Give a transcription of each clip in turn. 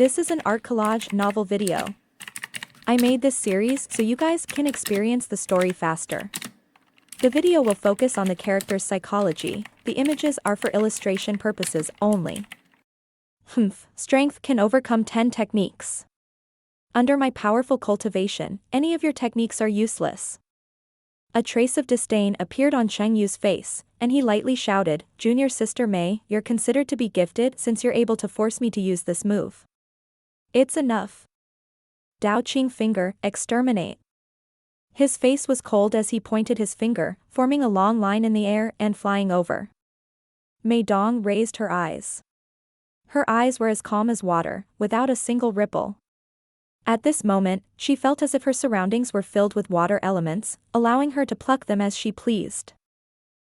This is an art collage novel video. I made this series so you guys can experience the story faster. The video will focus on the character's psychology, the images are for illustration purposes only. Strength can overcome 10 techniques. Under my powerful cultivation, any of your techniques are useless. A trace of disdain appeared on Cheng Yu's face, and he lightly shouted, "Junior sister Mei, you're considered to be gifted since you're able to force me to use this move. It's enough. Dao Qing finger, exterminate." His face was cold as he pointed his finger, forming a long line in the air and flying over. Mei Dong raised her eyes. Her eyes were as calm as water, without a single ripple. At this moment, she felt as if her surroundings were filled with water elements, allowing her to pluck them as she pleased.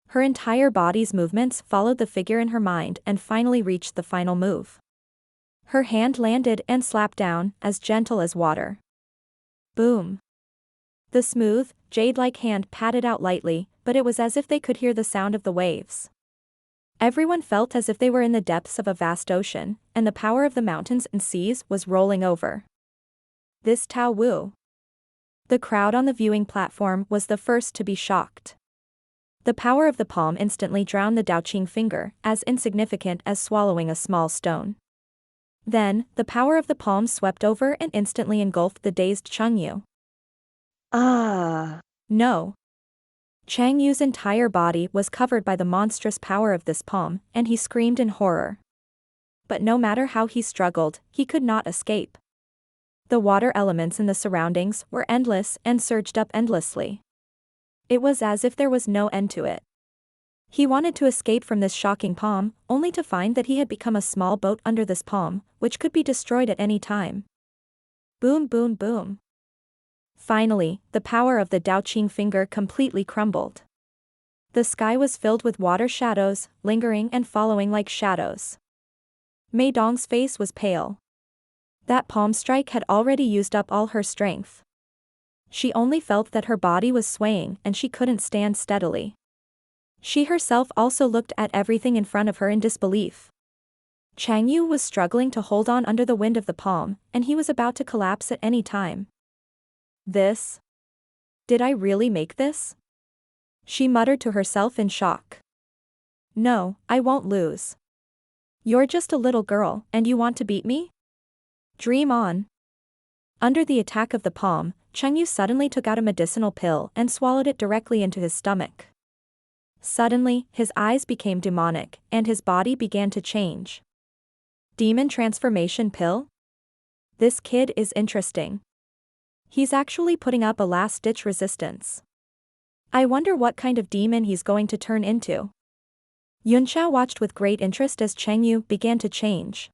Her entire body's movements followed the figure in her mind and finally reached the final move. Her hand landed and slapped down, as gentle as water. Boom. The smooth, jade-like hand patted out lightly, but it was as if they could hear the sound of the waves. Everyone felt as if they were in the depths of a vast ocean, and the power of the mountains and seas was rolling over. This Tao Wu. The crowd on the viewing platform was the first to be shocked. The power of the palm instantly drowned the Daoqing finger, as insignificant as swallowing a small stone. Then, the power of the palm swept over and instantly engulfed the dazed Cheng Yu. No. Cheng Yu's entire body was covered by the monstrous power of this palm, and he screamed in horror. But no matter how he struggled, he could not escape. The water elements in the surroundings were endless and surged up endlessly. It was as if there was no end to it. He wanted to escape from this shocking palm, only to find that he had become a small boat under this palm, which could be destroyed at any time. Boom boom boom. Finally, the power of the Daoqing finger completely crumbled. The sky was filled with water shadows, lingering and following like shadows. Mei Dong's face was pale. That palm strike had already used up all her strength. She only felt that her body was swaying and she couldn't stand steadily. She herself also looked at everything in front of her in disbelief. Cheng Yu was struggling to hold on under the wind of the palm, and he was about to collapse at any time. This? Did I really make this? She muttered to herself in shock. No, I won't lose. You're just a little girl, and you want to beat me? Dream on. Under the attack of the palm, Cheng Yu suddenly took out a medicinal pill and swallowed it directly into his stomach. Suddenly, his eyes became demonic, and his body began to change. Demon transformation pill? This kid is interesting. He's actually putting up a last-ditch resistance. I wonder what kind of demon he's going to turn into. Yunxiao watched with great interest as Cheng Yu began to change.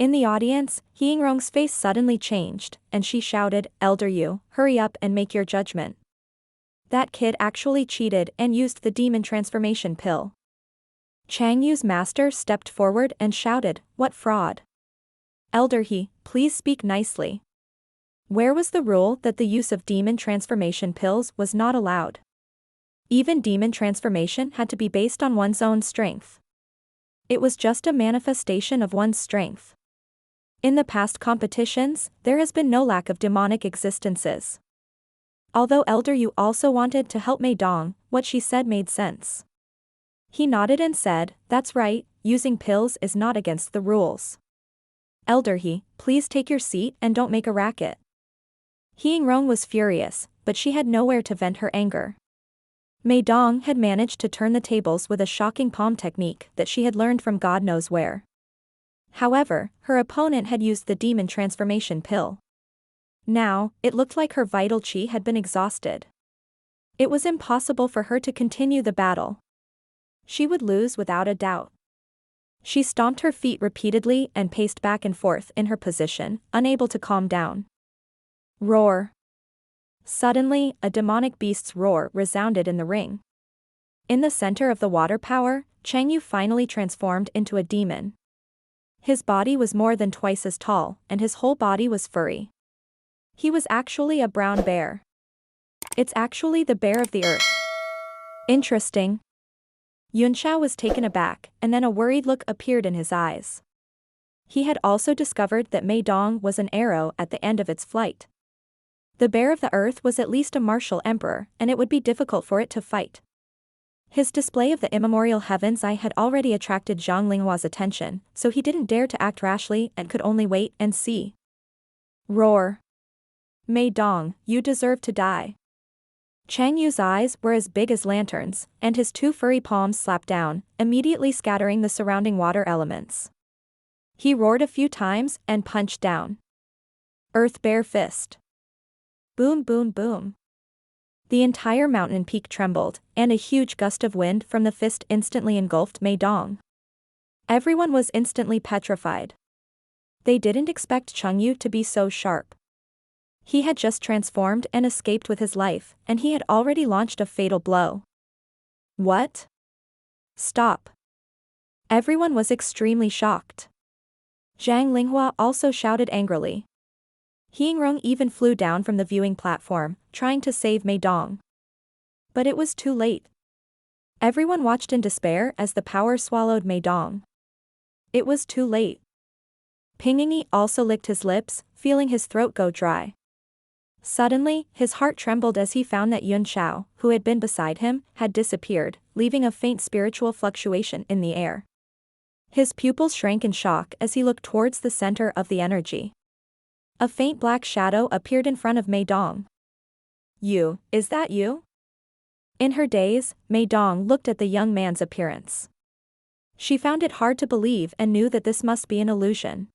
In the audience, Yingrong's face suddenly changed, and she shouted, "Elder Yu, hurry up and make your judgment." That kid actually cheated and used the demon transformation pill. Cheng Yu's master stepped forward and shouted, "What fraud? Elder He, please speak nicely. Where was the rule that the use of demon transformation pills was not allowed? Even demon transformation had to be based on one's own strength. It was just a manifestation of one's strength. In the past competitions, there has been no lack of demonic existences. Although Elder Yu also wanted to help Mei Dong, what she said made sense. He nodded and said, "That's right, using pills is not against the rules. Elder He, please take your seat and don't make a racket." Yingrong was furious, but she had nowhere to vent her anger. Mei Dong had managed to turn the tables with a shocking palm technique that she had learned from God knows where. However, her opponent had used the demon transformation pill. Now, it looked like her vital qi had been exhausted. It was impossible for her to continue the battle. She would lose without a doubt. She stomped her feet repeatedly and paced back and forth in her position, unable to calm down. Roar. Suddenly, a demonic beast's roar resounded in the ring. In the center of the water power, Cheng Yu finally transformed into a demon. His body was more than twice as tall, and his whole body was furry. He was actually a brown bear. It's actually the bear of the earth. Interesting. Yunxiao was taken aback, and then a worried look appeared in his eyes. He had also discovered that Mei Dong was an arrow at the end of its flight. The bear of the earth was at least a martial emperor, and it would be difficult for it to fight. His display of the immemorial heaven's eye had already attracted Zhang Linghua's attention, so he didn't dare to act rashly and could only wait and see. Roar! Mei Dong, you deserve to die. Chang Yu's eyes were as big as lanterns, and his two furry palms slapped down, immediately scattering the surrounding water elements. He roared a few times and punched down. Earth Bear Fist. Boom boom boom. The entire mountain peak trembled, and a huge gust of wind from the fist instantly engulfed Mei Dong. Everyone was instantly petrified. They didn't expect Cheng Yu to be so sharp. He had just transformed and escaped with his life, and he had already launched a fatal blow. What? Stop. Everyone was extremely shocked. Zhang Linghua also shouted angrily. Yingrong even flew down from the viewing platform, trying to save Mei Dong. But it was too late. Everyone watched in despair as the power swallowed Mei Dong. It was too late. Pingyi also licked his lips, feeling his throat go dry. Suddenly, his heart trembled as he found that Yunxiao, who had been beside him, had disappeared, leaving a faint spiritual fluctuation in the air. His pupils shrank in shock as he looked towards the center of the energy. A faint black shadow appeared in front of Mei Dong. You, is that you? In her daze, Mei Dong looked at the young man's appearance. She found it hard to believe and knew that this must be an illusion.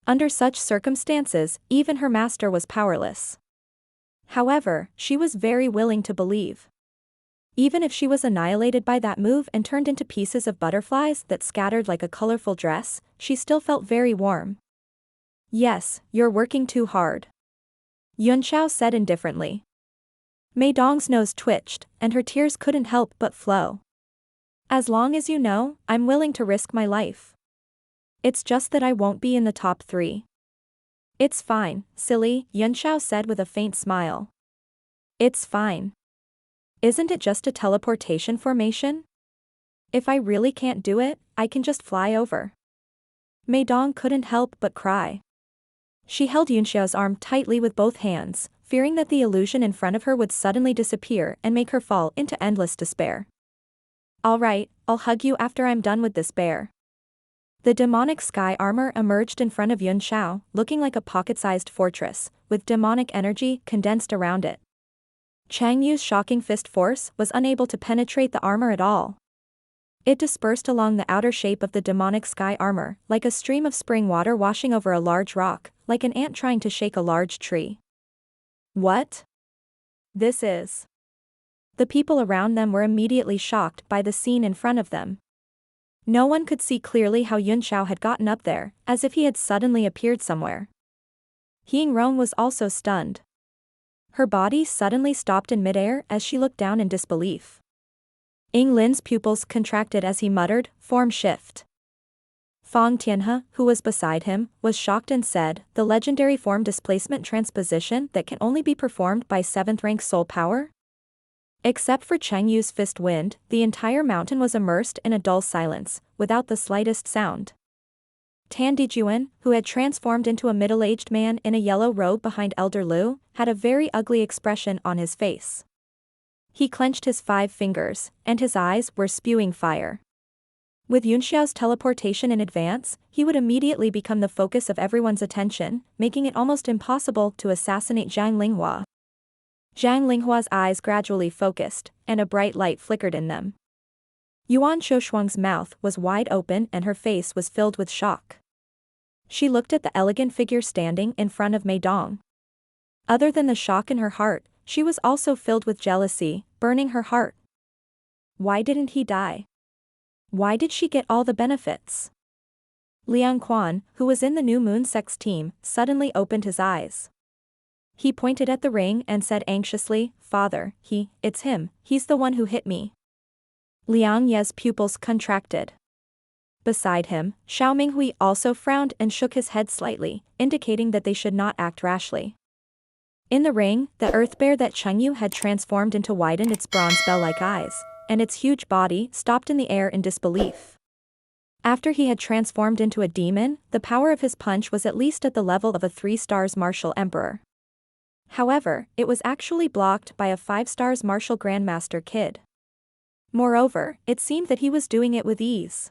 Under such circumstances, even her master was powerless. However, she was very willing to believe. Even if she was annihilated by that move and turned into pieces of butterflies that scattered like a colorful dress, she still felt very warm. Yes, you're working too hard. Yunxiao said indifferently. Mei Dong's nose twitched, and her tears couldn't help but flow. As long as you know, I'm willing to risk my life. It's just that I won't be in the top 3. It's fine, silly, Yunxiao said with a faint smile. It's fine. Isn't it just a teleportation formation? If I really can't do it, I can just fly over. Mei Dong couldn't help but cry. She held Yunxiao's arm tightly with both hands, fearing that the illusion in front of her would suddenly disappear and make her fall into endless despair. All right, I'll hug you after I'm done with this bear. The demonic sky armor emerged in front of Yunxiao, looking like a pocket-sized fortress, with demonic energy condensed around it. Chang Yu's shocking fist force was unable to penetrate the armor at all. It dispersed along the outer shape of the demonic sky armor, like a stream of spring water washing over a large rock, like an ant trying to shake a large tree. What? This is. The people around them were immediately shocked by the scene in front of them. No one could see clearly how Yunxiao had gotten up there, as if he had suddenly appeared somewhere. Yingrong was also stunned. Her body suddenly stopped in midair as she looked down in disbelief. Ying Lin's pupils contracted as he muttered, "Form shift." Fang Tianhe, who was beside him, was shocked and said, "The legendary form displacement transposition that can only be performed by 7th rank soul power?" Except for Cheng Yu's fist wind, the entire mountain was immersed in a dull silence, without the slightest sound. Tan Dijuan, who had transformed into a middle-aged man in a yellow robe behind Elder Lu, had a very ugly expression on his face. He clenched his 5 fingers, and his eyes were spewing fire. With Yunxiao's teleportation in advance, he would immediately become the focus of everyone's attention, making it almost impossible to assassinate Zhang Linghua. Zhang Linghua's eyes gradually focused, and a bright light flickered in them. Yuan Shoshuang's mouth was wide open and her face was filled with shock. She looked at the elegant figure standing in front of Mei Dong. Other than the shock in her heart, she was also filled with jealousy, burning her heart. Why didn't he die? Why did she get all the benefits? Liang Quan, who was in the New Moon Sect's team, suddenly opened his eyes. He pointed at the ring and said anxiously, "Father, it's him, he's the one who hit me." Liang Ye's pupils contracted. Beside him, Xiao Minghui also frowned and shook his head slightly, indicating that they should not act rashly. In the ring, the earth bear that Cheng Yu had transformed into widened its bronze bell-like eyes, and its huge body stopped in the air in disbelief. After he had transformed into a demon, the power of his punch was at least at the level of a 3-star martial emperor. However, it was actually blocked by a 5-star martial grandmaster kid. Moreover, it seemed that he was doing it with ease.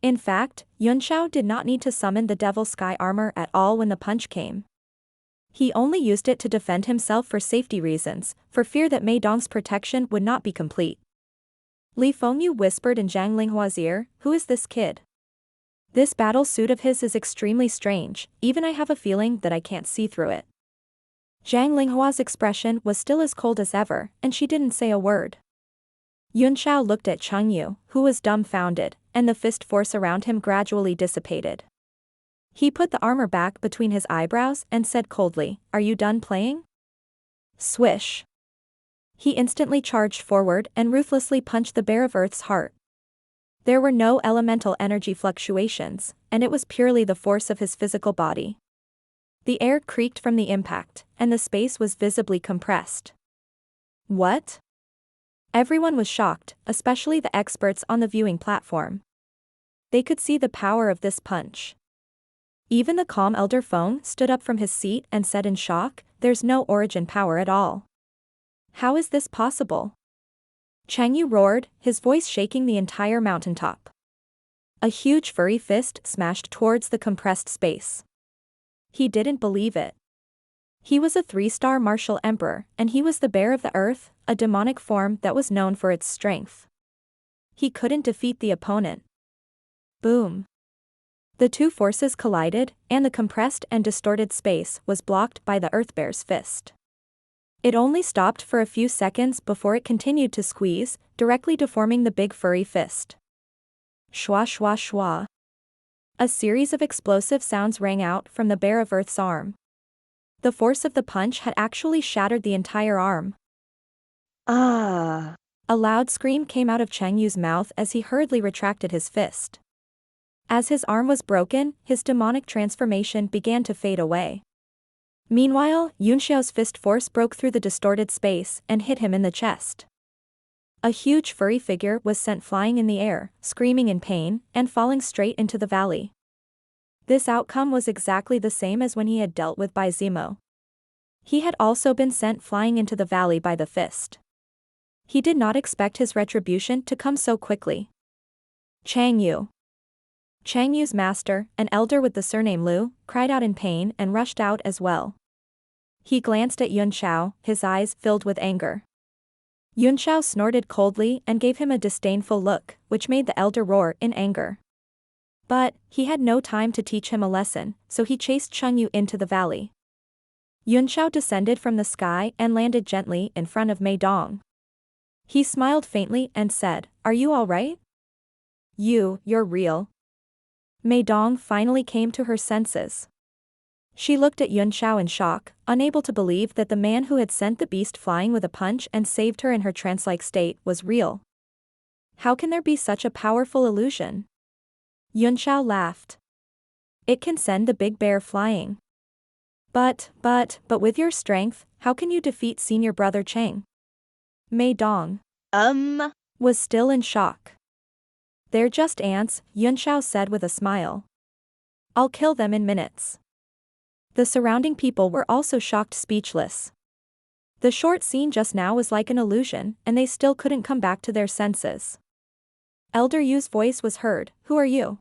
In fact, Yunxiao did not need to summon the Devil Sky armor at all when the punch came. He only used it to defend himself for safety reasons, for fear that Mei Dong's protection would not be complete. Li Fengyu whispered in Zhang Linghua's ear, "Who is this kid? This battle suit of his is extremely strange, even I have a feeling that I can't see through it." Zhang Linghua's expression was still as cold as ever, and she didn't say a word. Yunxiao looked at Chengyu, who was dumbfounded, and the fist force around him gradually dissipated. He put the armor back between his eyebrows and said coldly, "Are you done playing?" Swish. He instantly charged forward and ruthlessly punched the bear of Earth's heart. There were no elemental energy fluctuations, and it was purely the force of his physical body. The air creaked from the impact, and the space was visibly compressed. What? Everyone was shocked, especially the experts on the viewing platform. They could see the power of this punch. Even the calm Elder Feng stood up from his seat and said in shock, "There's no origin power at all. How is this possible?" Chengyu roared, his voice shaking the entire mountaintop. A huge furry fist smashed towards the compressed space. He didn't believe it. He was a 3-star martial emperor, and he was the bear of the earth, a demonic form that was known for its strength. He couldn't defeat the opponent. Boom. The two forces collided, and the compressed and distorted space was blocked by the earth bear's fist. It only stopped for a few seconds before it continued to squeeze, directly deforming the big furry fist. Shwa shwa shwa. A series of explosive sounds rang out from the bear of Earth's arm. The force of the punch had actually shattered the entire arm. Ah! A loud scream came out of Chengyu's mouth as he hurriedly retracted his fist. As his arm was broken, his demonic transformation began to fade away. Meanwhile, Yunxiao's fist force broke through the distorted space and hit him in the chest. A huge furry figure was sent flying in the air, screaming in pain, and falling straight into the valley. This outcome was exactly the same as when he had dealt with Bai Zimo. He had also been sent flying into the valley by the fist. He did not expect his retribution to come so quickly. Chengyu. Chengyu's master, an elder with the surname Liu, cried out in pain and rushed out as well. He glanced at Yunxiao, his eyes filled with anger. Yunxiao snorted coldly and gave him a disdainful look, which made the elder roar in anger. But, he had no time to teach him a lesson, so he chased Chengyu into the valley. Yunxiao descended from the sky and landed gently in front of Mei Dong. He smiled faintly and said, "Are you all right? You're real." Mei Dong finally came to her senses. She looked at Yunxiao in shock, unable to believe that the man who had sent the beast flying with a punch and saved her in her trance-like state was real. How can there be such a powerful illusion? Yunxiao laughed. It can send the big bear flying. But with your strength, how can you defeat senior brother Cheng? Mei Dong was still in shock. "They're just ants," Yunxiao said with a smile. "I'll kill them in minutes." The surrounding people were also shocked speechless. The short scene just now was like an illusion, and they still couldn't come back to their senses. Elder Yu's voice was heard, "Who are you?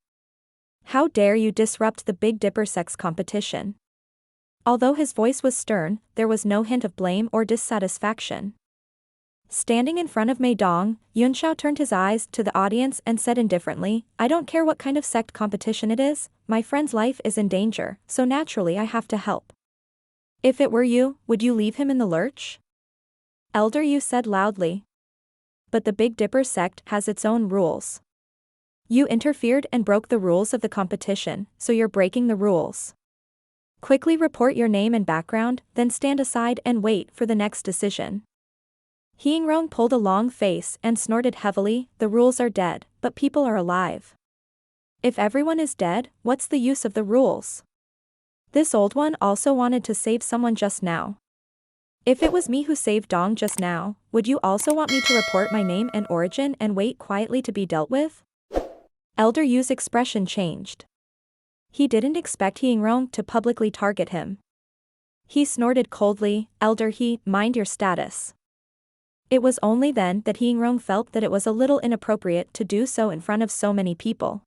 How dare you disrupt the Big Dipper sex competition?" Although his voice was stern, there was no hint of blame or dissatisfaction. Standing in front of Mei Dong, Yunxiao turned his eyes to the audience and said indifferently, "I don't care what kind of sect competition it is, my friend's life is in danger, so naturally I have to help. If it were you, would you leave him in the lurch?" Elder Yu said loudly. "But the Big Dipper sect has its own rules. You interfered and broke the rules of the competition, so you're breaking the rules. Quickly report your name and background, then stand aside and wait for the next decision." Heingrong pulled a long face and snorted heavily, "The rules are dead, but people are alive. If everyone is dead, what's the use of the rules? This old one also wanted to save someone just now. If it was me who saved Dong just now, would you also want me to report my name and origin and wait quietly to be dealt with?" Elder Yu's expression changed. He didn't expect Yingrong to publicly target him. He snorted coldly, "Elder He, mind your status." It was only then that Yingrong felt that it was a little inappropriate to do so in front of so many people.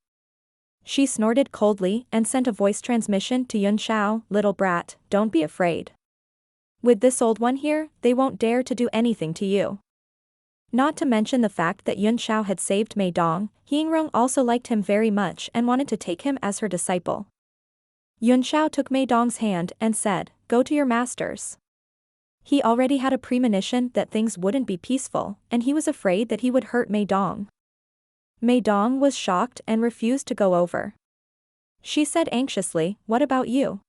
She snorted coldly and sent a voice transmission to Yunxiao, "Little brat, don't be afraid. With this old one here, they won't dare to do anything to you." Not to mention the fact that Yunxiao had saved Mei Dong, Yingrong also liked him very much and wanted to take him as her disciple. Yunxiao took Mei Dong's hand and said, "Go to your masters." He already had a premonition that things wouldn't be peaceful, and he was afraid that he would hurt Mei Dong. Mei Dong was shocked and refused to go over. She said anxiously, "What about you?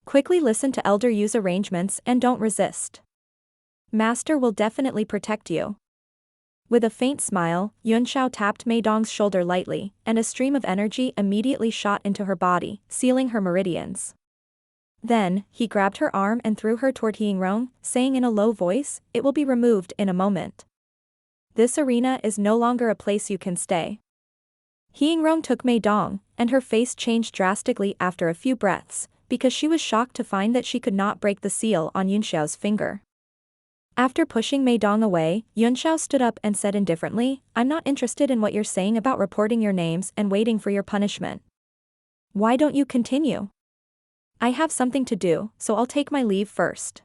Quickly listen to Elder Yu's arrangements and don't resist. Master will definitely protect you." With a faint smile, Yunxiao tapped Mei Dong's shoulder lightly, and a stream of energy immediately shot into her body, sealing her meridians. Then, he grabbed her arm and threw her toward Yingrong, saying in a low voice, "It will be removed in a moment. This arena is no longer a place you can stay." Yingrong took Mei Dong, and her face changed drastically after a few breaths, because she was shocked to find that she could not break the seal on Yunxiao's finger. After pushing Mei Dong away, Yunxiao stood up and said indifferently, "I'm not interested in what you're saying about reporting your names and waiting for your punishment. Why don't you continue? I have something to do, so I'll take my leave first."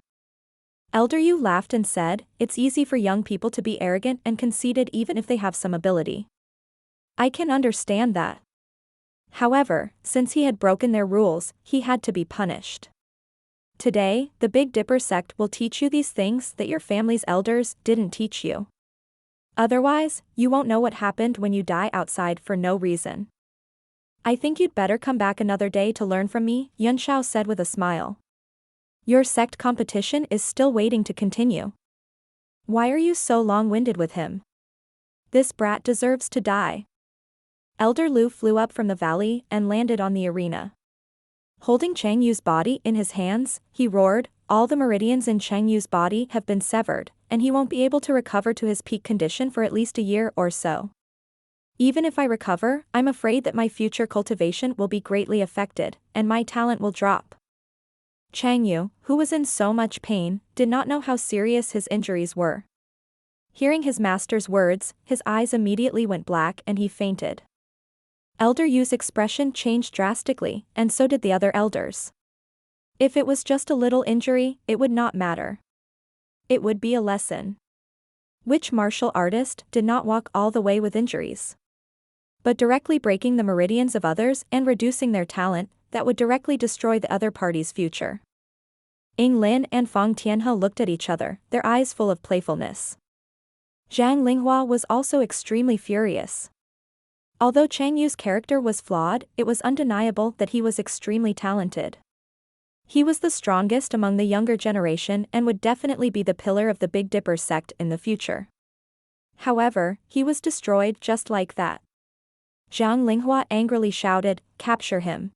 Elder Yu laughed and said, "It's easy for young people to be arrogant and conceited even if they have some ability. I can understand that. However, since he had broken their rules, he had to be punished. Today, the Big Dipper sect will teach you these things that your family's elders didn't teach you. Otherwise, you won't know what happened when you die outside for no reason. I think you'd better come back another day to learn from me," Yunxiao said with a smile. "Your sect competition is still waiting to continue. Why are you so long-winded with him? This brat deserves to die." Elder Lu flew up from the valley and landed on the arena. Holding Chang Yu's body in his hands, he roared, "All the meridians in Chang Yu's body have been severed, and he won't be able to recover to his peak condition for at least a year or so. Even if I recover, I'm afraid that my future cultivation will be greatly affected, and my talent will drop." Chang Yu, who was in so much pain, did not know how serious his injuries were. Hearing his master's words, his eyes immediately went black and he fainted. Elder Yu's expression changed drastically, and so did the other elders. If it was just a little injury, it would not matter. It would be a lesson. Which martial artist did not walk all the way with injuries? But directly breaking the meridians of others and reducing their talent, that would directly destroy the other party's future. Ying Lin and Fang Tianhe looked at each other, their eyes full of playfulness. Zhang Linghua was also extremely furious. Although Chang Yu's character was flawed, it was undeniable that he was extremely talented. He was the strongest among the younger generation and would definitely be the pillar of the Big Dipper sect in the future. However, he was destroyed just like that. Zhang Linghua angrily shouted, "Capture him."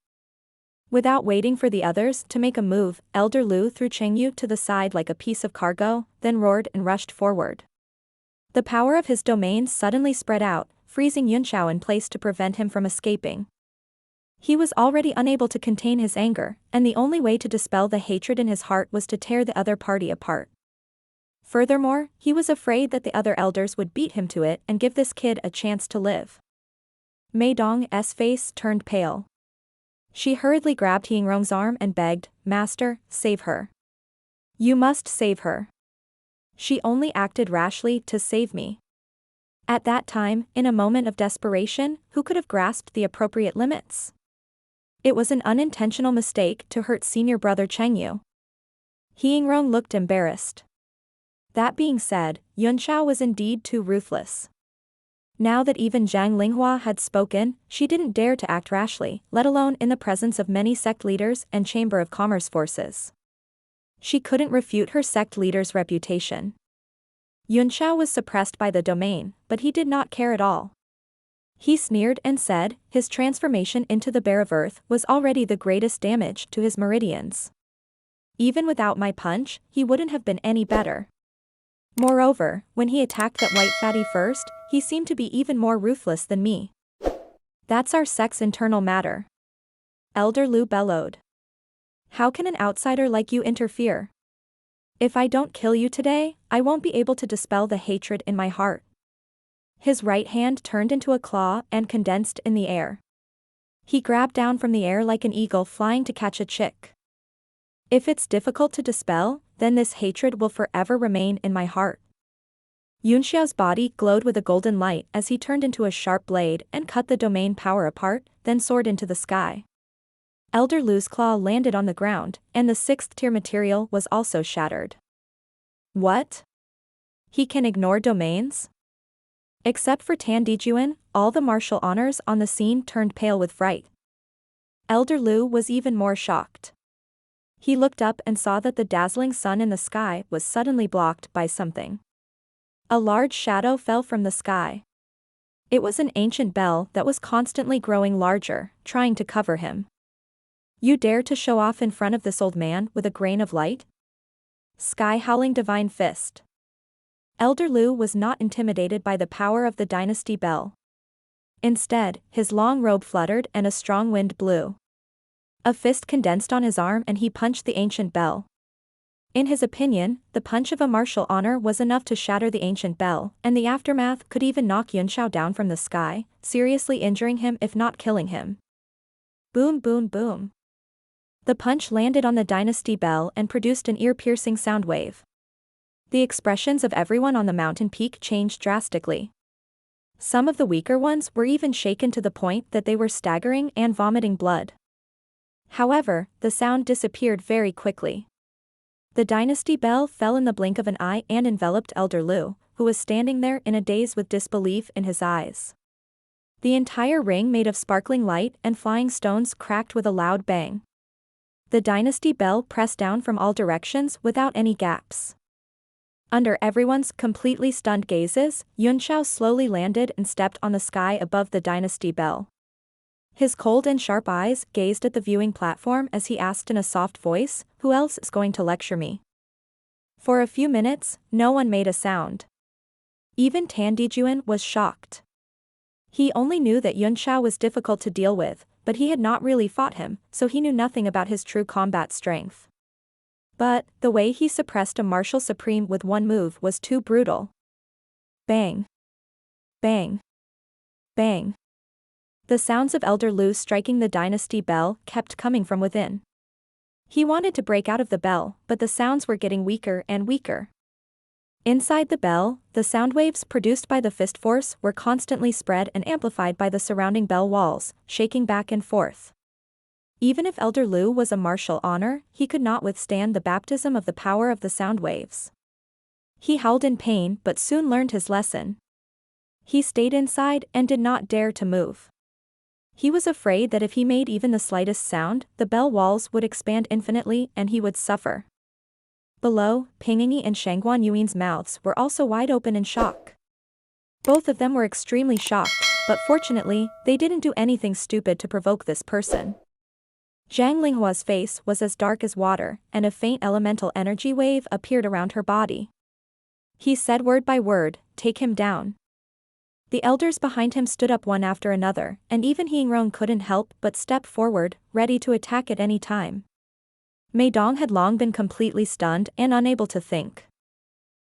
Without waiting for the others to make a move, Elder Lu threw Chang Yu to the side like a piece of cargo, then roared and rushed forward. The power of his domain suddenly spread out, freezing Yunxiao in place to prevent him from escaping. He was already unable to contain his anger, and the only way to dispel the hatred in his heart was to tear the other party apart. Furthermore, he was afraid that the other elders would beat him to it and give this kid a chance to live. Mei Dong's face turned pale. She hurriedly grabbed Yingrong's arm and begged, "Master, save her. You must save her. She only acted rashly to save me." At that time, in a moment of desperation, who could have grasped the appropriate limits? It was an unintentional mistake to hurt senior brother Chang Yu. Yingrong looked embarrassed. That being said, Yunxiao was indeed too ruthless. Now that even Zhang Linghua had spoken, she didn't dare to act rashly, let alone in the presence of many sect leaders and Chamber of Commerce forces. She couldn't refute her sect leader's reputation. Yunxiao was suppressed by the domain, but he did not care at all. He sneered and said, his transformation into the Bear of Earth was already the greatest damage to his meridians. Even without my punch, he wouldn't have been any better. Moreover, when he attacked that white fatty first, he seemed to be even more ruthless than me. That's our sect's internal matter. Elder Lu bellowed. How can an outsider like you interfere? If I don't kill you today, I won't be able to dispel the hatred in my heart. His right hand turned into a claw and condensed in the air. He grabbed down from the air like an eagle flying to catch a chick. If it's difficult to dispel, then this hatred will forever remain in my heart. Yunxiao's body glowed with a golden light as he turned into a sharp blade and cut the domain power apart, then soared into the sky. Elder Lu's claw landed on the ground, and the 6th tier material was also shattered. What? He can ignore domains? Except for Tiandijuan, all the martial honors on the scene turned pale with fright. Elder Lu was even more shocked. He looked up and saw that the dazzling sun in the sky was suddenly blocked by something. A large shadow fell from the sky. It was an ancient bell that was constantly growing larger, trying to cover him. You dare to show off in front of this old man with a grain of light? Sky howling divine fist. Elder Lu was not intimidated by the power of the dynasty bell. Instead, his long robe fluttered and a strong wind blew. A fist condensed on his arm and he punched the ancient bell. In his opinion, the punch of a martial honor was enough to shatter the ancient bell, and the aftermath could even knock Yunxiao down from the sky, seriously injuring him if not killing him. Boom boom boom. The punch landed on the dynasty bell and produced an ear-piercing sound wave. The expressions of everyone on the mountain peak changed drastically. Some of the weaker ones were even shaken to the point that they were staggering and vomiting blood. However, the sound disappeared very quickly. The dynasty bell fell in the blink of an eye and enveloped Elder Lu, who was standing there in a daze with disbelief in his eyes. The entire ring made of sparkling light and flying stones cracked with a loud bang. The dynasty bell pressed down from all directions without any gaps. Under everyone's completely stunned gazes, Yunxiao slowly landed and stepped on the sky above the dynasty bell. His cold and sharp eyes gazed at the viewing platform as he asked in a soft voice, "Who else is going to lecture me?" For a few minutes, no one made a sound. Even Tiandijuan was shocked. He only knew that Yunxiao was difficult to deal with, but he had not really fought him, so he knew nothing about his true combat strength. But, the way he suppressed a martial supreme with one move was too brutal. Bang. Bang. Bang. The sounds of Elder Lu striking the dynasty bell kept coming from within. He wanted to break out of the bell, but the sounds were getting weaker and weaker. Inside the bell, the sound waves produced by the fist force were constantly spread and amplified by the surrounding bell walls, shaking back and forth. Even if Elder Lu was a martial honor, he could not withstand the baptism of the power of the sound waves. He howled in pain but soon learned his lesson. He stayed inside and did not dare to move. He was afraid that if he made even the slightest sound, the bell walls would expand infinitely and he would suffer. Below, Pingyi and Shangguan Yuan's mouths were also wide open in shock. Both of them were extremely shocked, but fortunately, they didn't do anything stupid to provoke this person. Zhang Linghua's face was as dark as water, and a faint elemental energy wave appeared around her body. He said word by word, "Take him down." The elders behind him stood up one after another, and even Yingrong couldn't help but step forward, ready to attack at any time. Mei Dong had long been completely stunned and unable to think.